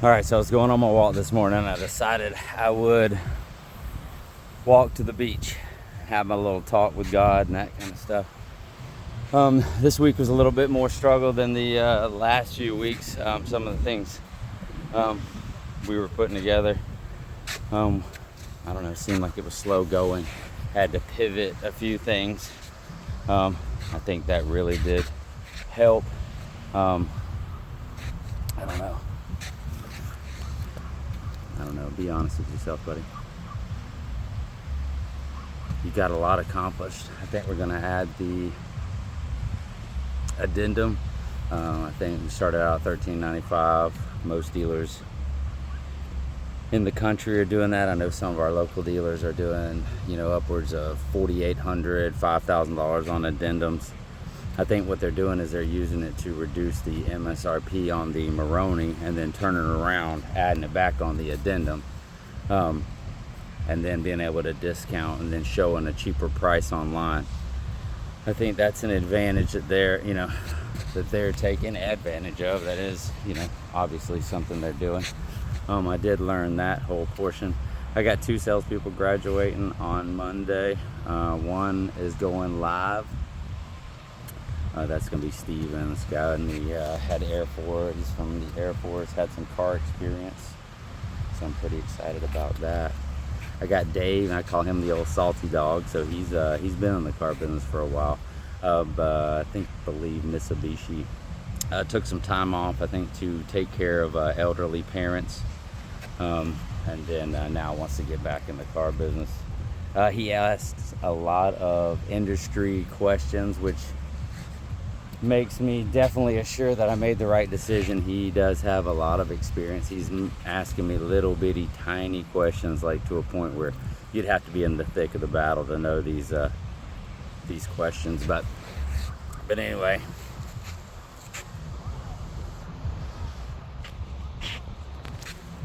All right, so I was going on my walk this morning. I decided I would walk to the beach, have my little talk with God and that kind of stuff. This week was a little bit more struggle than the last few weeks. Some of the things we were putting together, I don't know, it seemed like it was slow going. Had to pivot a few things. I think that really did help. I don't know, be honest with yourself, buddy. You got a lot accomplished. I think we're gonna add the addendum. I think we started out at $13.95. Most dealers in the country are doing that. I know some of our local dealers are doing, upwards of $4,800, $5,000 on addendums. I think what they're doing is they're using it to reduce the MSRP on the Maroni and then turning it around, adding it back on the addendum, and then being able to discount and then showing a cheaper price online. I think that's an advantage that they're taking advantage of. That is, obviously something they're doing. I did learn that whole portion. I got 2 salespeople graduating on Monday. One is going live. That's going to be Steven. This guy in the had Air Force. He's from the Air Force. Had some car experience, so I'm pretty excited about that. I got Dave, and I call him the old salty dog. So he's been in the car business for a while. Believe Mitsubishi. Took some time off, I think, to take care of elderly parents, and then now wants to get back in the car business. He asks a lot of industry questions, which makes me definitely assure that I made the right decision. He does have a lot of experience. He's asking me little bitty tiny questions, like to a point where you'd have to be in the thick of the battle to know these questions. But anyway,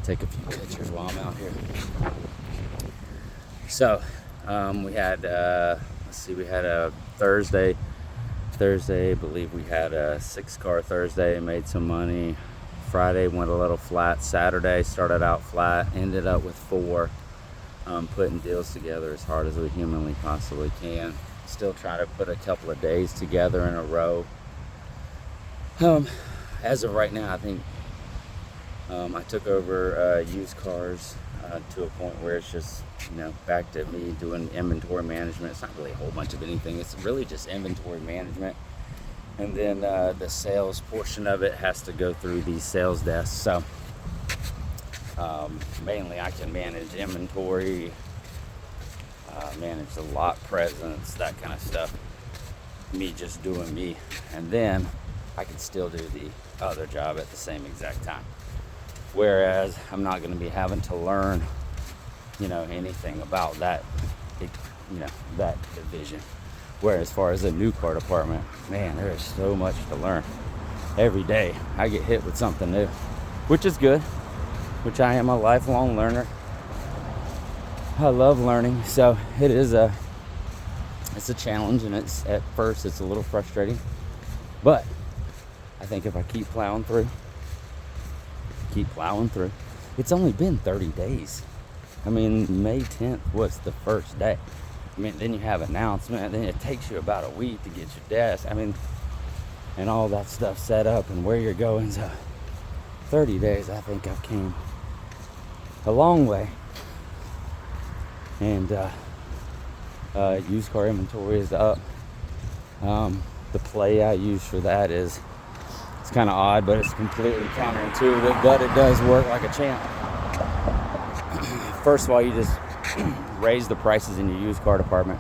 take a few pictures while I'm out here. So we had we had a Thursday, I believe we had a 6-car Thursday, made some money. Friday went a little flat. Saturday started out flat, ended up with 4. Putting deals together as hard as we humanly possibly can. Still trying to put a couple of days together in a row. As of right now, I think I took over used cars to a point where it's just, back to me doing inventory management. It's not really a whole bunch of anything. It's really just inventory management. And then the sales portion of it has to go through these sales desks. So mainly I can manage inventory, manage the lot presence, that kind of stuff. Me just doing me. And then I can still do the other job at the same exact time. Whereas I'm not going to be having to learn, anything about that, that division. Whereas as far as the new car department, man, there is so much to learn. Every day I get hit with something new, which is good, which I am a lifelong learner. I love learning, so it's a challenge, and at first it's a little frustrating. But I think if I keep plowing through, it's only been 30 days. I mean, May 10th was the first day. Then you have announcement, then it takes you about a week to get your desk. And all that stuff set up and where you're going. So 30 days, I think I've came a long way. And used car inventory is up. The play I use for that is, it's kind of odd, but it's completely counterintuitive, but it does work like a champ. First of all, you just raise the prices in your used car department,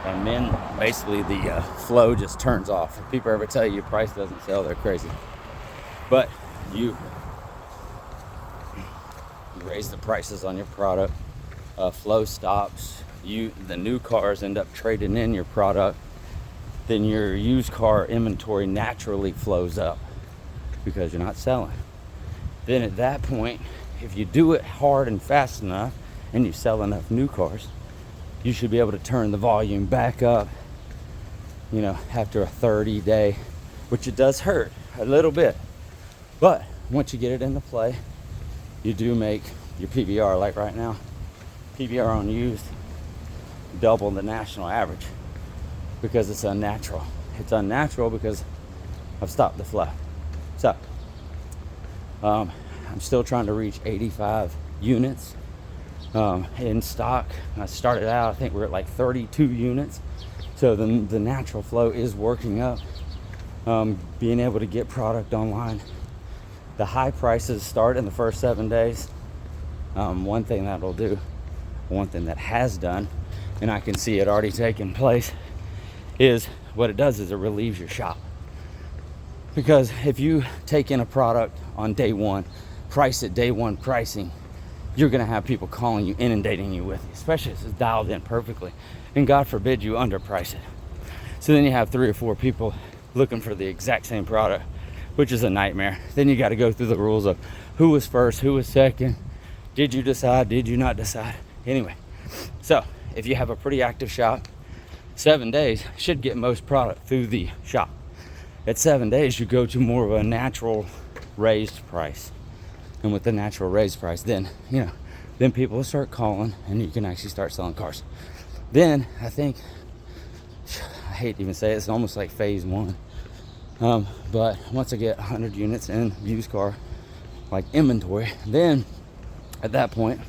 and then basically the flow just turns off. If people ever tell you your price doesn't sell, they're crazy. But you raise the prices on your product, flow stops. The new cars end up trading in your product. Then your used car inventory naturally flows up because you're not selling. Then at that point, if you do it hard and fast enough and you sell enough new cars, you should be able to turn the volume back up, after a 30-day, which it does hurt a little bit. But once you get it into play, you do make your PVR. Like right now, PVR on used double the national average because it's unnatural. It's unnatural because I've stopped the flow. So I'm still trying to reach 85 units in stock. I started out, I think we're at like 32 units. So the natural flow is working up. Being able to get product online. The high prices start in the first 7 days. One thing that has done, and I can see it already taking place, is what it does is it relieves your shop. Because if you take in a product on day one, price at day one pricing, you're going to have people calling you, inundating you with it, especially if it's dialed in perfectly. And God forbid you underprice it. So then you have 3 or 4 people looking for the exact same product, which is a nightmare. Then you got to go through the rules of who was first, who was second, did you decide, did you not decide. Anyway, so if you have a pretty active shop, 7 days should get most product through the shop. At 7 days, you go to more of a natural raised price. And with the natural raised price, then people will start calling and you can actually start selling cars. Then I think, I hate to even say it, it's almost like phase 1. But once I get 100 units in used car like inventory, then at that point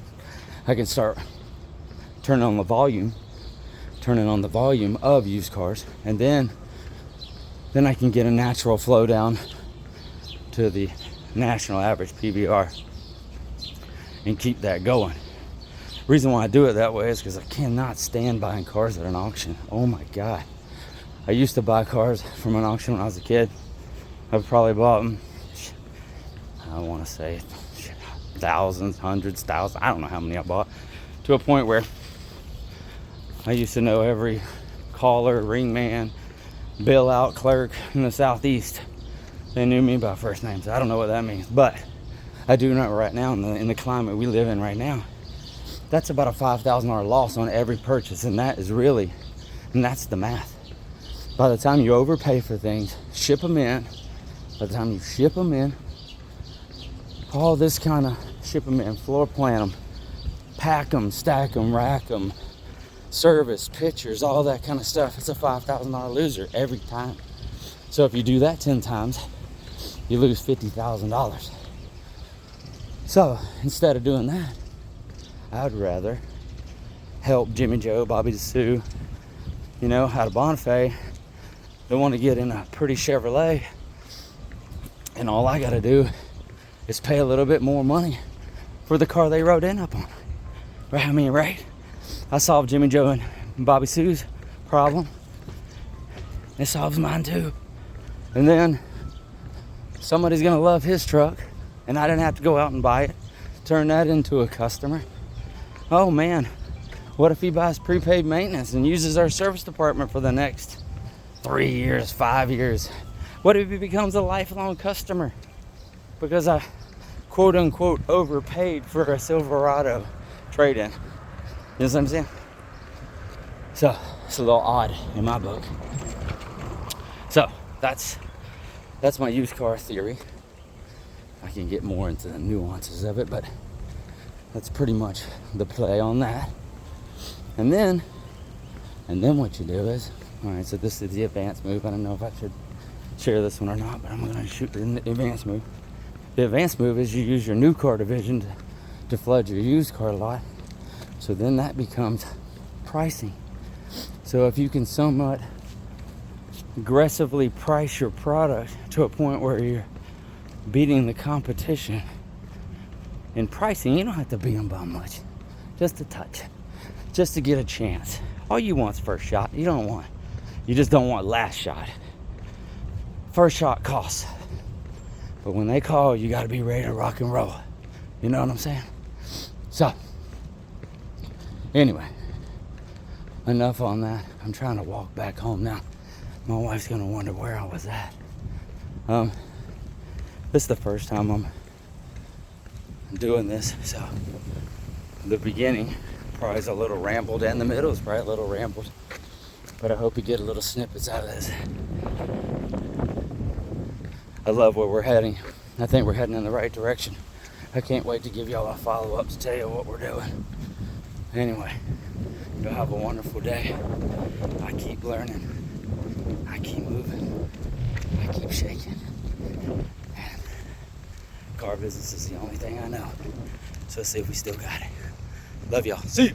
I can start turning on the volume of used cars, and then I can get a natural flow down to the national average PVR and keep that going. Reason why I do it that way is because I cannot stand buying cars at an auction. Oh my God. I used to buy cars from an auction when I was a kid. I've probably bought them, I want to say thousands, hundreds, thousands. I don't know how many I bought. To a point where I used to know every caller, ring man, bill out clerk in the Southeast. They knew me by first names. I don't know what that means, but I do know right now in the climate we live in right now, that's about a $5,000 loss on every purchase, and that's the math. By the time you overpay for things, ship them in, all this kind of ship them in, floor plan them, pack them, stack them, rack them, service, pictures, all that kind of stuff, it's a $5,000 loser every time. So if you do that 10 times, you lose $50,000. So instead of doing that, I'd rather help Jimmy Joe, Bobby Sue, out of Bonifay. They want to get in a pretty Chevrolet, and all I got to do is pay a little bit more money for the car they rode in up on. Right? I solved Jimmy Joe and Bobby Sue's problem. It solves mine too. And then somebody's gonna love his truck, and I didn't have to go out and buy it, turn that into a customer. Oh man, what if he buys prepaid maintenance and uses our service department for the next 3 years, 5 years? What if he becomes a lifelong customer because I quote unquote overpaid for a Silverado trade-in? You know what I'm saying? So it's a little odd in my book. So that's my used car theory. I can get more into the nuances of it, but that's pretty much the play on that. And then what you do is, all right, so this is the advanced move. I don't know if I should share this one or not, but I'm going to shoot the advanced move. The advanced move is you use your new car division to flood your used car lot. So then that becomes pricing. So if you can somewhat aggressively price your product to a point where you're beating the competition in pricing, you don't have to beat them by much, just a touch, just to get a chance. All you want is first shot. You just don't want last shot. First shot costs, but when they call, you got to be ready to rock and roll. You know what I'm saying? So anyway, enough on that. I'm trying to walk back home now. My wife's gonna wonder where I was at. This is the first time I'm doing this, so the beginning probably is a little rambled, and the middle is probably a little rambled, but I hope you get a little snippets out of this. I love where we're heading. I think we're heading in the right direction. I can't wait to give y'all a follow-up to tell you what we're doing. Anyway, you'll have a wonderful day. I keep learning. I keep moving. I keep shaking. And car business is the only thing I know. So let's see if we still got it. Love y'all. See you.